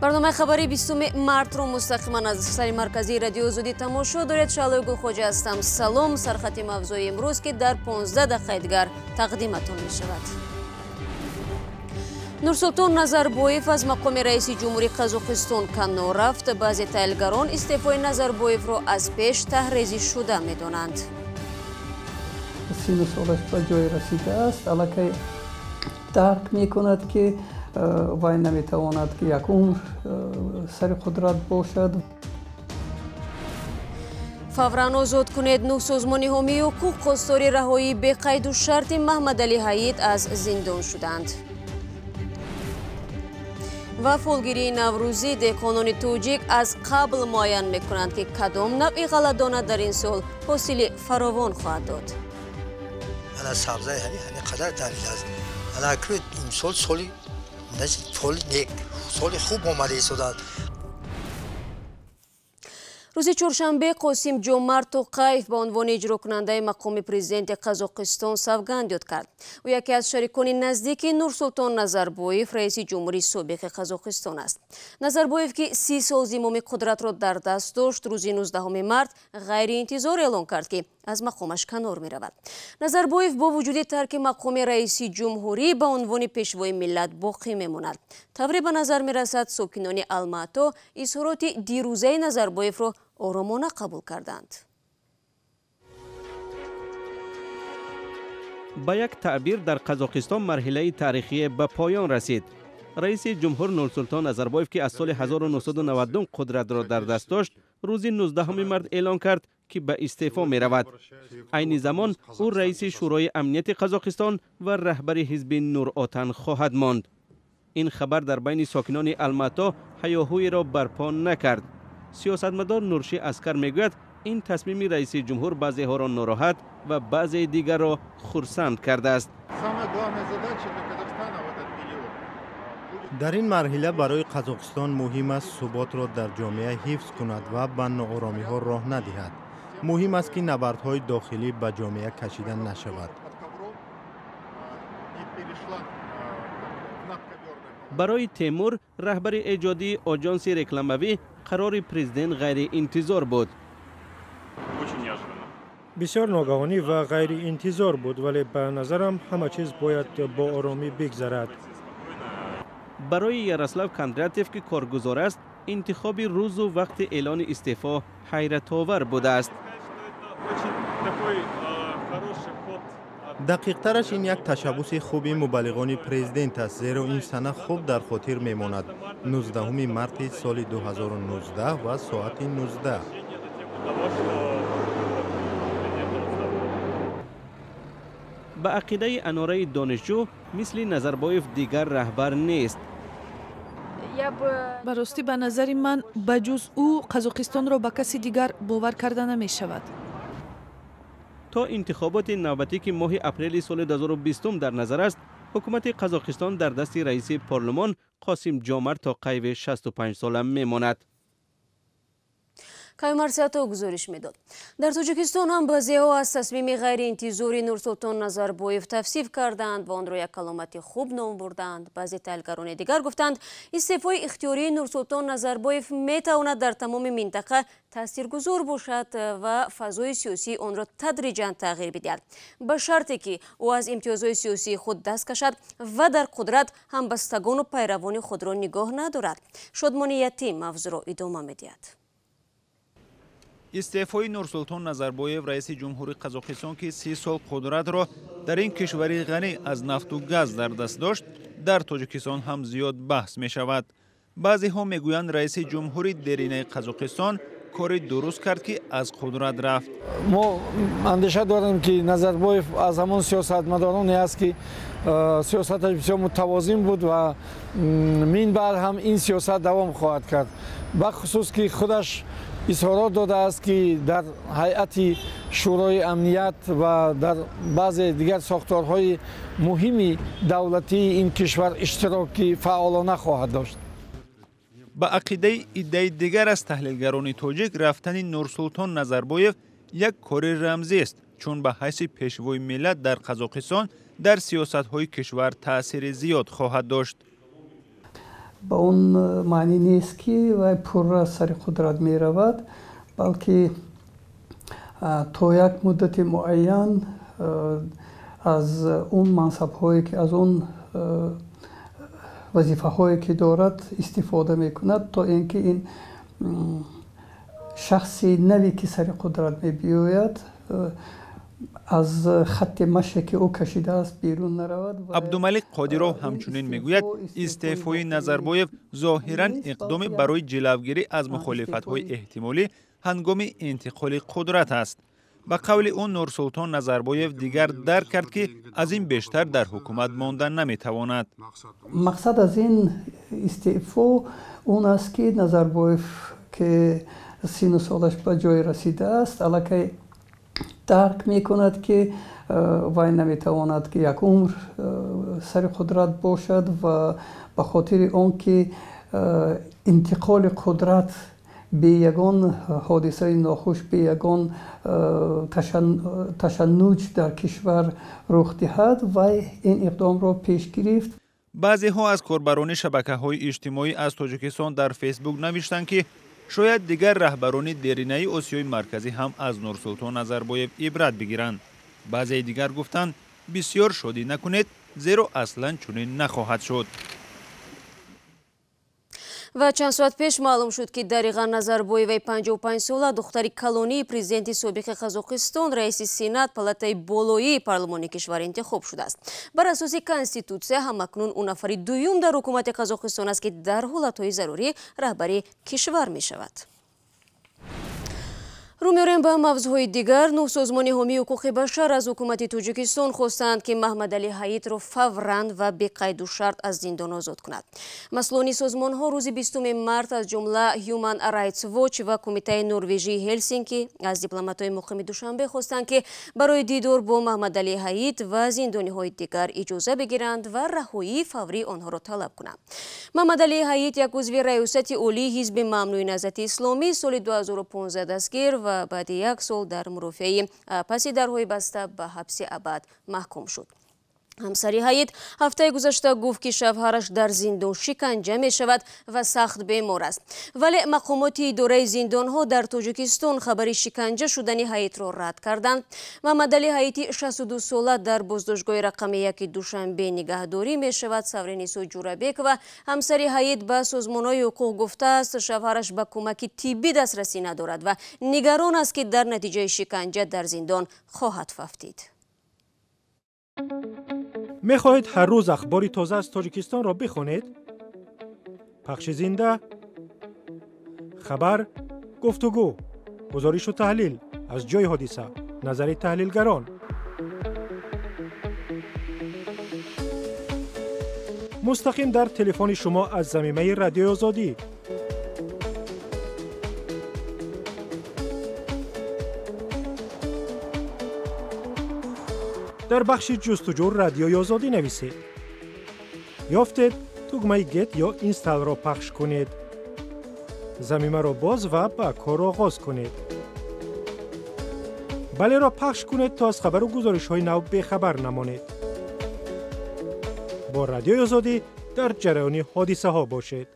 برنامه خبری 20 مارت رو مستقیما از سری مرکزی رادیو آزادی تماشا دارید. شعله گلخوجه هستم. سلام. سرخط موضوع امروز که در 15 دقیقه دیگر تقدیمتون می شود. نورسултон Назарбоев از مقام رئیس جمهوری قزاقستان کنار رفت. بعضی تحلیلگران استعفای نظربایف را از پیش تحریزی شده می دانند. 30 سالش به جای رسیده است. الکی درک می کند که وای نمی تواند که یک عمر سر قدرت باشد. فوراً آزاد کنید. 9 سازمان حامی حقوق خواستار رهایی به قید و شرط محمدعلی حیت از زندان شدند. و فولگیری نوروزی دهقانان توجیک از قبل معین می کنند که کدام نوع غله‌دانه در این سال حاصل فراوان خواهد داد. انا سبزی همین قدر دلیل است. انا که این سال سالی سال خوب آمده شده. روز چهارشنبه قاسم جمعرت توکایف به عنوان اجرا کننده مقام پرزیدنت قزاقستان سوگند یاد کرد. او یکی از شریکان نزدیک نورسултон نظربایف رئیس جمهوری سابق قزاقستان است. نظربایف که 30 سال زمام قدرت را در دست داشت، روز 19 مارت غیر انتظار اعلان کرد که از مقامش کنار می رود. نظربایف با وجود ترک مقام رئیس جمهوری به عنوان پیشوای ملت باقی می ماند. طوری به نظر می رسد ساکنان الماتا اظهارات دیروزه نظربایف را آرامانه قبول کردند. با یک تعبیر در قزاقستان مرحله تاریخی به پایان رسید. رئیس جمهور نورسултон نظربایف که از سال 1992 قدرت را در دست داشت، روز 19 مارت اعلان کرد که به استعفا می رود. عین زمان او رئیس شورای امنیت قزاقستان و رهبر حزب نورآتن خواهد ماند. این خبر در بین ساکنان الماتا هیاهویی را برپا نکرد. سیاستمدار نورشی اسکر میگوید این تصمیم رئیس جمهور بعضی ها را ناراحت و بعضی دیگر را خرسند کرده است. در این مرحله برای قزاقستان مهم است ثبات را در جامعه حفظ کند و به ناآرامی ها راه ندهد. مهم است که نبردهای داخلی به جامعه کشیده نشود. برای تیمور، رهبر ایجادی آژانس رکلاموی، قرار پرزیدنت غیر انتظار بود. بسیار ناگهانی و غیر انتظار بود، ولی به نظرم همه چیز باید با آرامی بگذرد. برای یاروسلاو کاندراتیف که کارگزار است، انتخاب روز و وقت اعلان استعفا حیرت آور بوده است. دقیق ترش این یک تشبوس خوبی مبلغان پرزیدنت است، زیرا این سنه خوب در خاطر میماند. 19 مارت سال 2019 و ساعت 19. به عقیده اناره دانشجو، مثل نظربایف دیگر رهبر نیست. به راستی به نظر من بجز او قزاقستان را به کسی دیگر باور کرده نمی شود. تا انتخابات نوبتی که ماه اپریل سال 2020 در نظر است، حکومت قزاقستان در دست رئیس پارلمان قاسم جمعرت توکایف 65 ساله میماند. کایمارسیاتا گزارش میداد. در تاجیکستان هم بعضی‌ها از تصمیم غیر انتظاری نورسултон نظربایف تفسیر کردند و آن را یک علامت خوب نام بردند. بعضی تحلیلگران دیگر گفتند استعفای اختیاری نورسултон نظربایف میتواند در تمام منطقه تاثیرگذار باشد و فضای سیاسی آن را تدریجاً تغییر بدهد، به شرطی که او از امتیازهای سیاسی خود دست کشد و در قدرت همبستگان و پیروان خود را نگاه ندارد. شادمان یتیم موضوع را ادامه میدهد. استعفای نورسултон نظربایف رئیس جمهوری قزاقستان که 30 سال قدرت را در این کشوری غنی از نفت و گاز در دست داشت، در تاجیکستان هم زیاد بحث می شود. بعضی ها می گویند رئیس جمهوری دیرینه قزاقستان کاری درست کرد که از قدرت رفت. ما اندیشه داریم که نظربایف از همان سیاستمدارانی است که سیاستش بسیار متوازن بود و من بعد هم این سیاست دوام خواهد کرد. بخصوص که خودش اظهارات داده است که در هیئت شورای امنیت و در بعض دیگر ساختارهای مهمی دولتی این کشور اشتراکی فعالانه خواهد داشت. با عقیده ایده دیگر از تحلیلگران تاجیک، رفتن نورسултон نظربایف یک کار رمزی است، چون به حیث پیشوای ملت در قزاقستان در سیاست‌های کشور تأثیر زیاد خواهد داشت. به اون معنی نیست که وی پورا سر قدرت می رود، بلکه تا یک مدت معین از اون منصب هایی که از اون وظیفه هایی که دارد استفاده می کند تا اینکه این شخصی نوی که سر قدرت می بیاید از خط مشی که او کشیده است بیرون نرود. عبدالملک قادیروف همچنین میگوید استعفای نظربایف ظاهرا اقدام برای جلوگیری از مخالفت‌های احتمالی هنگام انتقال قدرت است. به قول اون نورسولتون نظربایف دیگر درک کرد که از این بیشتر در حکومت ماندن نمیتواند. مقصد از این استعفا اون است که نظربایف که 30 سالش به جای رسیده است الکی درک می کند که وی نمیتواند که یک عمر سر قدرت باشد و به خاطر آن که انتقال قدرت به یگان حادثه ناخوش، به یگان تشنج در کشور رخ دهد و این اقدام را پیش گرفت. بعضی ها از کاربران شبکه‌های اجتماعی از تاجیکستان در فیسبوک نوشتند که شاید دیگر رهبران دیرینه آسیای مرکزی هم از نورسولتون نظربایف عبرت بگیرند. بعضی دیگر گفتند بسیار شادی نکنید زیرا اصلا چنین نخواهد شد. و چند ساعت پیش معلوم شد که دقیقاً نظربایف 55 ساله دختری کلونی президенти سابق قزاقستان رئیس سенات پالاتای بالایی پارلمانی کشور انتخاب شده است. بر اساس کنستیتوسیا همکنون اون نفری دوم در حکومت قزاقستان است که در حالتهای ضروری رهبری کشور می شود. رو می‌آوریم به موضوعهای دیگر. نو سازمان حامی حقوق بشر از حکومت تاجیکستان خواستند که محمدالî ҳайит را فوراً و بی قید و شرط از زندان آزاد کند. مسئولان سازمان ها روز 20 مارس از جمله هیومن رایتس واچ و کمیته نروژی هلسینکی از دیپلمات‌های مقیم دوشنبه خواستند که برای دیدار با محمدالî ҳайит و زندانی‌های دیگر اجازه بگیرند و رهایی فوری آنها را طلب کنند. محمدالî ҳайит یک عضو ریاست عالی حزب ممنوع نهضت اسلامی سال 2015 دستگیر و بعد یک سال در مرافعه پس درهای بسته به حبس ابد محکوم شد. همسری ҳайит هفته گذشته گفت که شوهرش در زندان شکنجه می شود و سخت بیمار است. ولی مقامات اداره زندان ها در تاجیکستان خبر شکنجه شدن ҳайит را رد کردند. محمدالî ҳайити 62 ساله در بازداشتگاه رقم 1 دوشنبه نگهداری می شود. سورینیسو جورابک و همسری ҳайит به سازمان های حقوق گفته است شوهرش به کمک طبی دسترسی ندارد و نگران است که در نتیجه شکنجه در زندان خواهد ففتید. می‌خواهید هر روز اخباری تازه از تاجیکستان را بخوانید؟ پخش زنده، خبر، گفتگو، گزارش و تحلیل از جای حادثه، نظر تحلیلگران. مستقیم در تلفن شما از زمینه رادیوی آزادی. در بخش جستجو رادیوی آزادی نویسید. یافتید دکمه گت یا اینستال را پخش کنید. زمینه را باز و با کار آغاز کنید. بله را پخش کنید تا از خبر و گزارش های نو بخبر نمانید. با رادیوی آزادی در جریان حادثه ها باشید.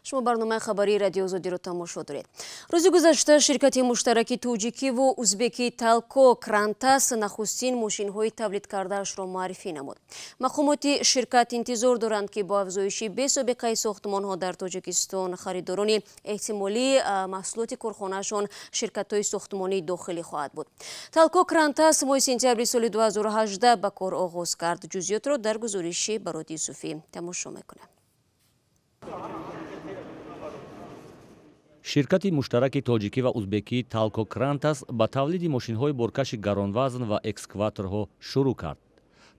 شما برنامه خبری رادیو آزادی رو تماشا دارید. روز گذشته شرکت مشترک توجیکی و ازبکی تالکو کرانتاس نخستین ماشین‌های تولید کرده‌اش را معرفی نمود. مقامات شرکت انتظار دارند که با افزایش بی‌سابقه ساختمان‌ها در تاجیکستان خریداران احتمالی محصولات کارخانه‌شان شرکت‌های ساختمانی داخلی خواهد بود. تالکو کرانتاس ماه سپتامبر سال 2018 به کار آغاز کرد. جزئیات را در گزارش برادی یوسفی تماشا می‌کنیم. ширкати муштараки тоҷикӣ ва узбекӣ талко крантас ба тавлиди мошинҳои боркаши гаронвазн ва экскаваторҳо шурӯъ кард.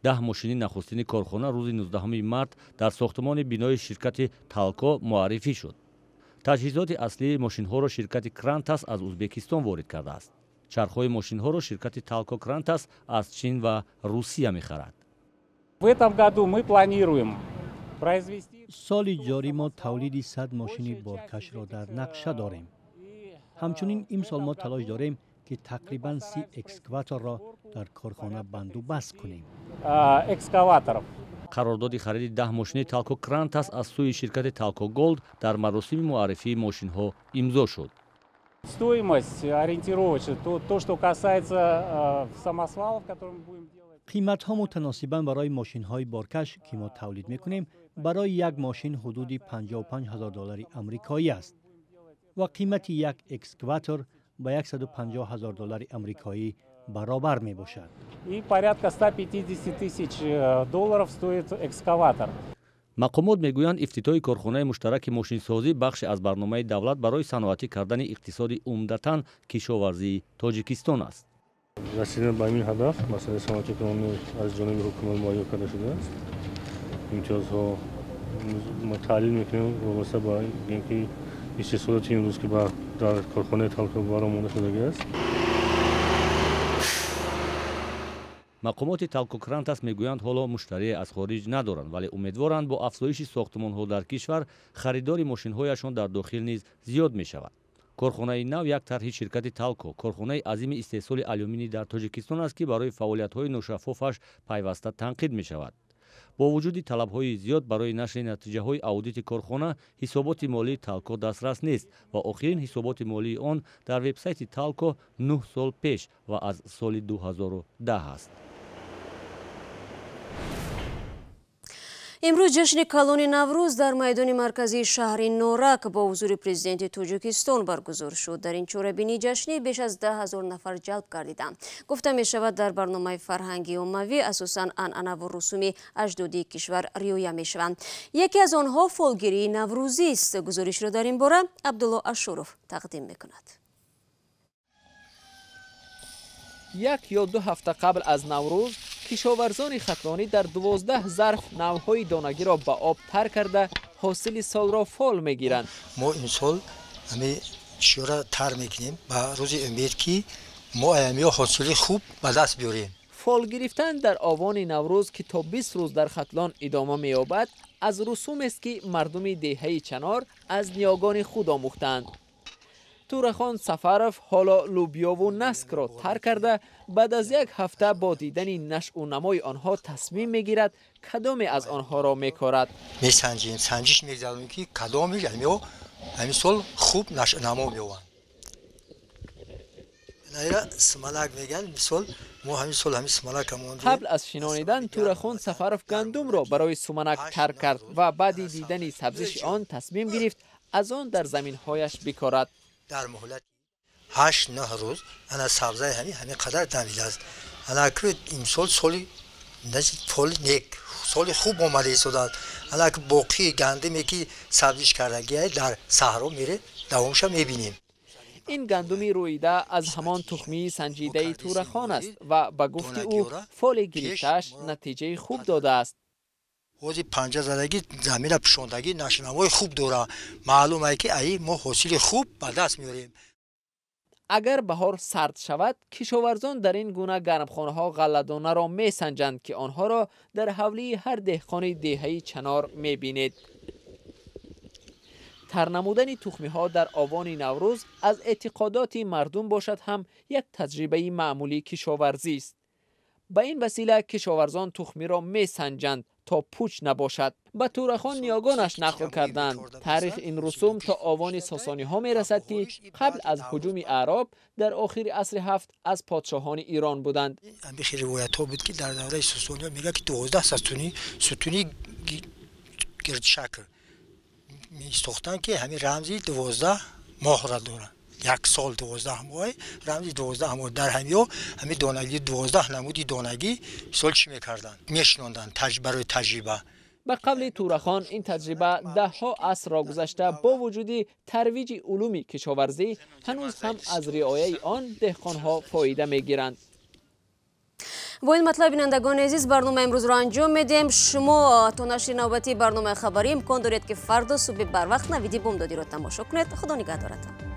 10 мошини нахустини корхона рӯзи 19 март дар сохтмони бинои ширкати талко муаррифӣ шуд. таҷҳизоти аслии мошинҳоро ширкати крантас аз узбекистон ворид кардааст. чархҳои мошинҳоро ширкати талко крантас аз чин ва русия мехарад. В этом году мы планируем سال جاری ما تولیدی 100 ماشین بارکش را در نقشه داریم. همچنین امسال ما تلاش داریم که تقریباً 30 اکسکواتور را در کارخانه بند و بست کنیم. қарордоди хариди 10 мошини талко крантас аз сӯи ширкати талко голд дар маросими муаррифии мошинҳо имзо шуд. Стоимость ориентировочно, то, что касается самосвалов, которые мы будем делать. قیمت‌ها متناسباً برای ماشین‌های بارکش که ما تولید می‌کنیم برای یک ماشین حدود $55,000 آمریکایی است و قیمت یک اکسکواتور با $150,000 آمریکایی برابر میباشد. И порядка $150,000 стоит экскаватор. мақомот мегӯянд ифтитоҳи корхонаи муштараки мошинсозӣ бахше аз барномаи давлат барои саноатӣ кардани иқтисоди умдатан кишоварзии Тоҷикистон аст. رسیدن به این هدف مسئله صنعت قانونی از جانب حکومت مهیا کرده شده است. امتیازها ما تحلیل میکنیم وابسته با اینکه استثمارات امروز که در کارخانه تلخ برآورده شده است. мақомоти талкокрантас мегӯянд ҳоло муштарие аз хориҷ надоранд, вале умедворанд бо афзоиши сохтмонҳо дар кишвар харидори мошинҳояшон дар дохил низ зиёд мешавад. корхонаи нав як тарҳи ширкати талко корхонаи азими истеҳсоли алюминий дар Тоҷикистон аст ки барои фаъолиятҳои ношаффофаш пайваста танқид мешавад. бо вуҷуди талабҳои зиёд барои нашри натиҷаҳои аудити корхона ҳисоботи молии талко дастрас нест ва охирин ҳисоботи молии он дар вебсайти талко 9 сол пеш ва аз соли 2010 аст. имрӯз ҷашни калони наврӯз дар майдони марказии шаҳри норак бо ҳузури президенти Тоҷикистон баргузор шуд. дар ин чорабинии ҷашнӣ беш аз 10,000 нафар ҷалб гардиданд. гуфта мешавад дар барномаи фарҳангии оммавӣ асосан анъанаву русуми аҷдодии кишвар риоя мешаванд. яке аз онҳо фолгирии наврӯзист. гузоришро дар ин бора Абдулло Ашуров тақдим мекунад. یک یا دو هفته قبل از نوروز کشاورزان خطلانی در 12 ظرف نوهای دانگی را به آب تر کرده حاصل سال را فال میگیرند. ما این سال همه چیزا را تر میکنیم با روز امید که ما ایامی حاصل خوب به دست بیاریم. فال گرفتن در آوان نوروز که تا 20 روز در خطلان ادامه می‌یابد از رسوم است که مردم دهه چنار از نیاگان خود آموختند. تورخان سفرف حالا لوبیا و نسک را تر کرده بعد از یک هفته با دیدن نشء و نمای آنها تصمیم میگیرد کدام از آنها را میکارد. میسنجیم سنجش میگذاریم که کدامش همین سال خوب نشء و نما میوان. نایرا سمالک میگن مثال ما همین سال همین سمالک همون. قبل از شنانیدن تورخان سفرف گندم را برای سمنک تر کرد و بعد دیدن سبزش آن تصمیم گرفت از آن در زمینهایش بکارد. در مهلت 8-9 روز انا سبزی همین قدر دمیده است. انا که امسال سالی نزدیک فال نیک سال خوب آمده است. انا که باقی گندمی که سبزیش کردگی در صحرا میره دوامش میبینیم. این گندمی رویده از همان تخمی سنجیده تورخان است و به گفت او فال گرفته‌اش نتیجه خوب داده است. وقتی 50 زدگی زمین پوشاندگی نشنوای خوب داره. معلومه که ای ما حاصل خوب به دست میاریم. اگر بهار سرد شود کشاورزان در این گونه گرمخانه ها غله‌دانه را میسنجند که آنها را در حولی هر دهقان دهه چنار میبینید. ترنمودن تخمی ها در آوان نوروز از اعتقادات مردم باشد هم یک تجربه معمولی کشاورزی است. به این وسیله کشاورزان تخمی را میسنجند تا پوچ نباشد. به تورخان نیاگانش نقل کردند. تاریخ این رسوم تا آوان ساسانی ها می رسد که قبل از هجوم اعراب در آخر عصر هفت از پادشاهان ایران بودند. بخیر روایت ها بود که در دوره ساسانی ها میگه که 12 ستونی گرد شکل می ساختن که همین رمزی 12 ماه را دارن. یک سال 12 ماه رمزی 12 ماه در همین دانگی 12 نمودی دانگی سال چی میکردن میشناندن برای تجربه. به قبل تورخان این تجربه ده ها عصر را گذشته با وجود ترویج علوم کشاورزی هنوز هم از رعایت آن دهقان‌ها فایده میگیرند. با این مطلب بینندگان عزیز برنامه امروز را انجام میدیم. شما تا نشر نوبتی برنامه خبری امکان دارید که فردا صبح بر وقت نویدی بامدادی را تماشا کنید. خدا نگهدارتان.